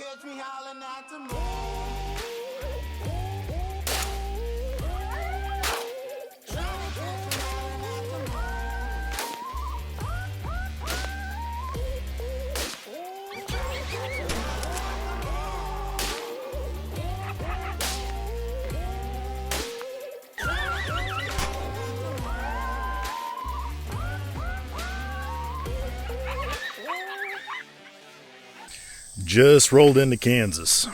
catch me howling at the moon. Just rolled into Kansas.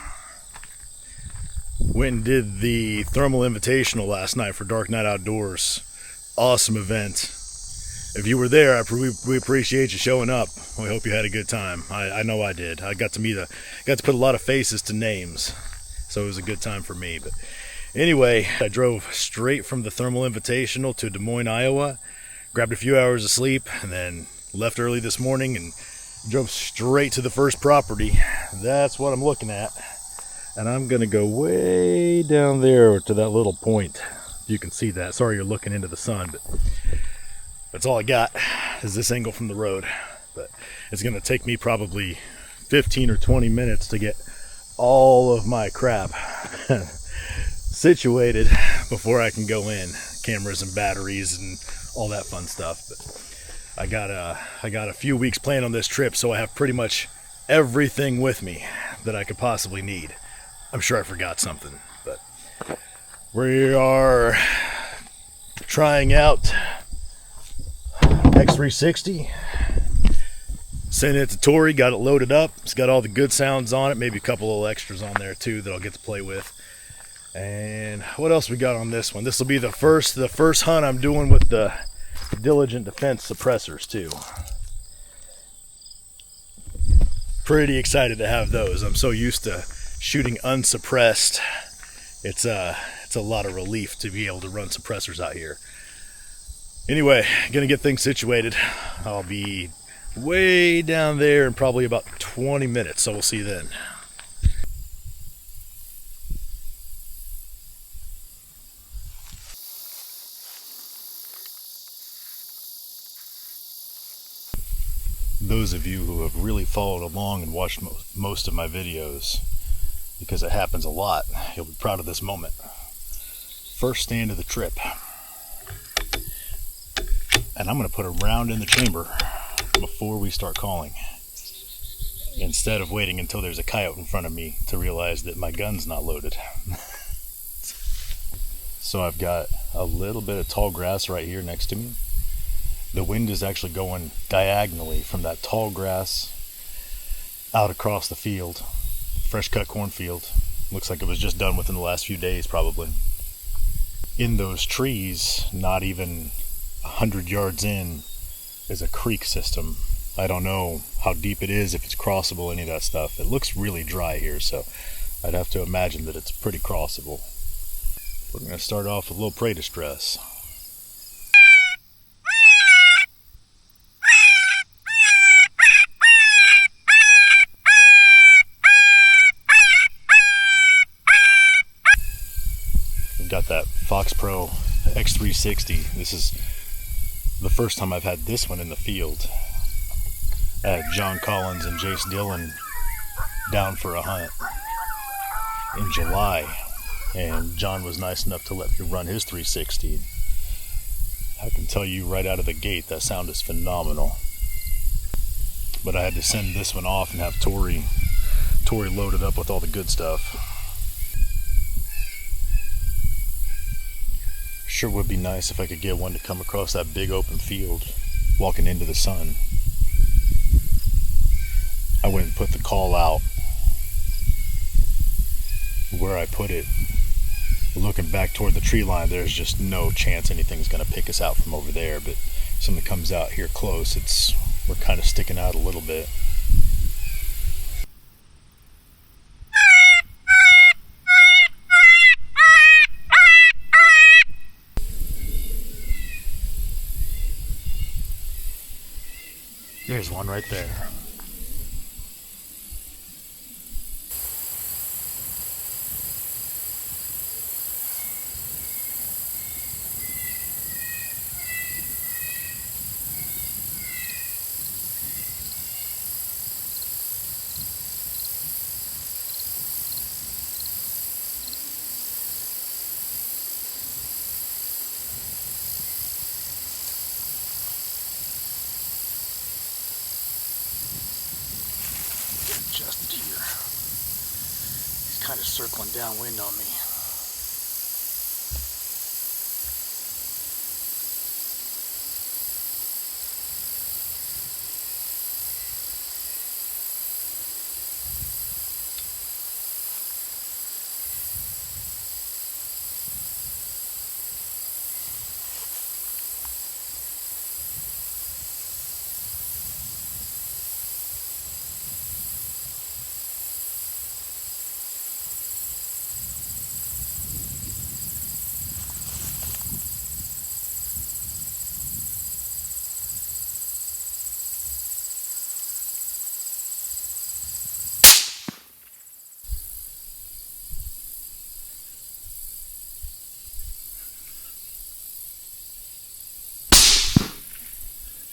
Went and did the Thermal Invitational last night for Dark Night Outdoors. Awesome event. If you were there, we appreciate you showing up. We hope you had a good time. I know I did. I got to put a lot of faces to names, so it was a good time for me. But anyway, I drove straight from the Thermal Invitational to Des Moines, Iowa, grabbed a few hours of sleep, and then left early this morning and drove straight to the first property. That's what I'm looking at. And I'm going to go way down there to that little point. You can see that. Sorry you're looking into the sun, but that's all I got is this angle from the road. But it's going to take me probably 15 or 20 minutes to get all of my crap situated before I can go in. Cameras and batteries and all that fun stuff. But I got a few weeks planned on this trip, so I have pretty much everything with me that I could possibly need. I'm sure I forgot something, but we are trying out X360. Sent it to Tori, got it loaded up. It's got all the good sounds on it, maybe a couple little extras on there too that I'll get to play with. And what else we got on this one? This will be the first hunt I'm doing with the Diligent Defense suppressors too. Pretty excited to have those. I'm so used to shooting unsuppressed. It's a lot of relief to be able to run suppressors out here. Anyway, gonna get things situated. I'll be way down there in probably about 20 minutes, so we'll see you then. Those of you who have really followed along and watched most of my videos, because it happens a lot, you'll be proud of this moment. First stand of the trip. And I'm going to put a round in the chamber before we start calling, instead of waiting until there's a coyote in front of me to realize that my gun's not loaded. So I've got a little bit of tall grass right here next to me. The wind is actually going diagonally from that tall grass out across the field. Fresh cut cornfield. Looks like it was just done within the last few days probably. In those trees, not even 100 yards in, is a creek system. I don't know how deep it is, if it's crossable, any of that stuff. It looks really dry here, so I'd have to imagine that it's pretty crossable. We're going to start off with a little prey distress. We've got that Foxpro X360. This is the first time I've had this one in the field. I had John Collins and Jace Dillon down for a hunt in July, and John was nice enough to let me run his 360. I can tell you right out of the gate that sound is phenomenal. But I had to send this one off and have Tori loaded up with all the good stuff. Sure would be nice if I could get one to come across that big open field walking into the sun. I went and put the call out where I put it. Looking back toward the tree line, there's just no chance anything's going to pick us out from over there, but if something comes out here close, we're kind of sticking out a little bit. There's one right there. kind of circling downwind on me.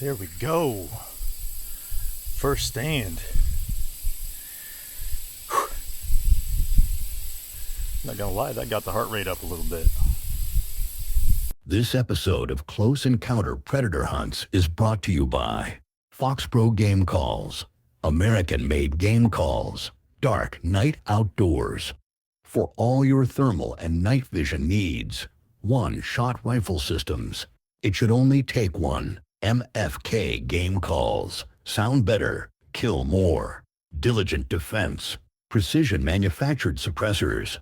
There we go. First stand. Whew. Not gonna lie, that got the heart rate up a little bit. This episode of Close Encounter Predator Hunts is brought to you by Foxpro Game Calls, American-made game calls, dark night outdoors. For all your thermal and night vision needs, one-shot rifle systems. It should only take one. MFK Game Calls. Sound better, kill more. Diligent defense. Precision manufactured suppressors.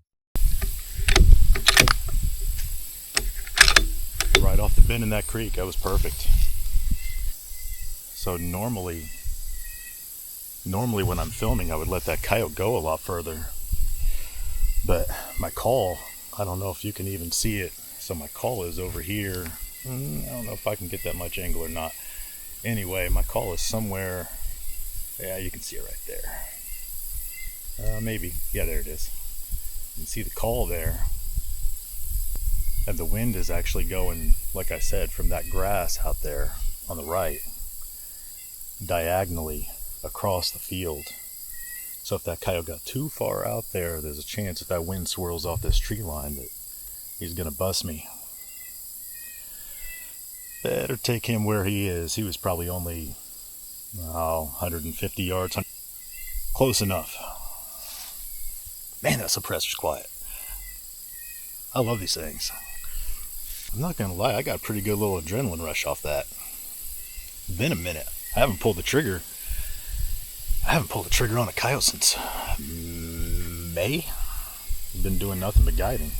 Right off the bend in that creek, that was perfect. So normally when I'm filming, I would let that coyote go a lot further. But my call, I don't know if you can even see it. So my call is over here. I don't know if I can get that much angle or not. Anyway, my call is somewhere. Yeah, you can see it right there. Maybe. Yeah, there it is. You can see the call there. And the wind is actually going, like I said, from that grass out there on the right, diagonally across the field. So if that coyote got too far out there, there's a chance if that wind swirls off this tree line that he's going to bust me. Better take him where he is. He was probably only 150 yards. Close enough. Man, that suppressor's quiet. I love these things. I'm not gonna lie, I got a pretty good little adrenaline rush off that. Been a minute. I haven't pulled the trigger on a coyote since May. Been doing nothing but guiding.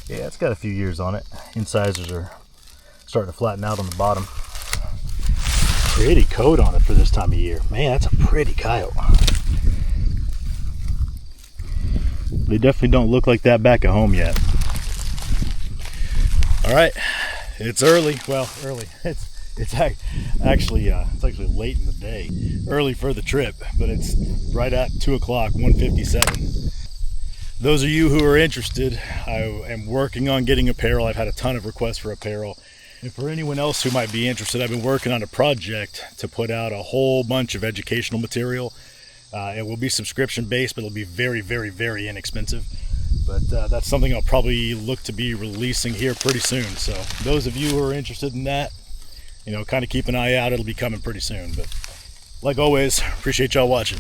Yeah, it's got a few years on it. Incisors are starting to flatten out on the bottom. Pretty coat on it for this time of year. Man, that's a pretty coyote. They definitely don't look like that back at home yet. All right, it's early. Well, early. It's actually late in the day. Early for the trip, but it's right at 2 o'clock, 1:57. Those of you who are interested, I am working on getting apparel. I've had a ton of requests for apparel. And for anyone else who might be interested, I've been working on a project to put out a whole bunch of educational material. It will be subscription based, but it'll be very, very, very inexpensive. But that's something I'll probably look to be releasing here pretty soon. So those of you who are interested in that, kind of keep an eye out. It'll be coming pretty soon. But like always, appreciate y'all watching.